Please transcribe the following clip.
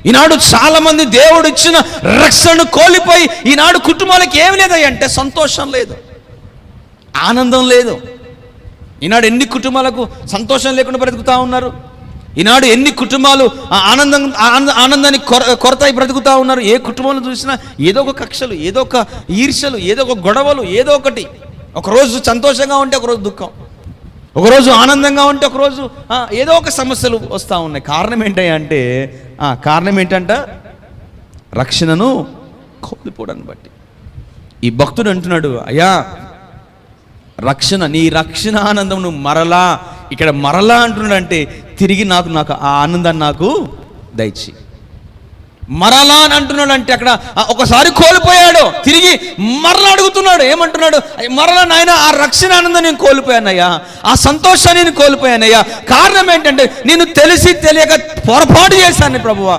ఈనాడు చాలా మంది దేవుడు ఇచ్చిన రక్షణను కోల్పోయి ఈనాడు కుటుంబాలకు ఏమి లేదయ్య అంటే సంతోషం లేదు, ఆనందం లేదు. ఈనాడు ఎన్ని కుటుంబాలకు సంతోషం లేకుండా బ్రతుకుతూ ఉన్నారు. ఈనాడు ఎన్ని కుటుంబాలు ఆనందాన్ని కొరత బ్రతుకుతూ ఉన్నారు. ఏ కుటుంబంలో చూసినా ఏదో ఒక కక్షలు, ఏదో ఒక ఈర్ష్యలు, ఏదో ఒక గొడవలు, ఏదో ఒకటి. ఒకరోజు సంతోషంగా ఉంటే ఒకరోజు దుఃఖం, ఒకరోజు ఆనందంగా ఉంటే ఒకరోజు ఏదో ఒక సమస్యలు వస్తూ ఉన్నాయి. కారణం ఏంటంటే రక్షణను కోల్పోవడాన్ని బట్టి. ఈ భక్తుడు అంటున్నాడు, అయ్యా రక్షణ, నీ రక్షణ ఆనందం నువ్వు మరలా అంటున్నాడు అంటే తిరిగి నాకు ఆ ఆనందాన్ని నాకు దయచి. మరలా అని అంటున్నాడు అంటే అక్కడ ఒకసారి కోల్పోయాడు, తిరిగి మరలా అడుగుతున్నాడు. ఏమంటున్నాడు? మరలా నాయన ఆ రక్షణ ఆనందం నేను కోల్పోయానయ్యా, ఆ సంతోషాన్ని నేను కోల్పోయానయ్యా. కారణం ఏంటంటే నేను తెలిసి తెలియక పొరపాటు చేశాను ప్రభువా.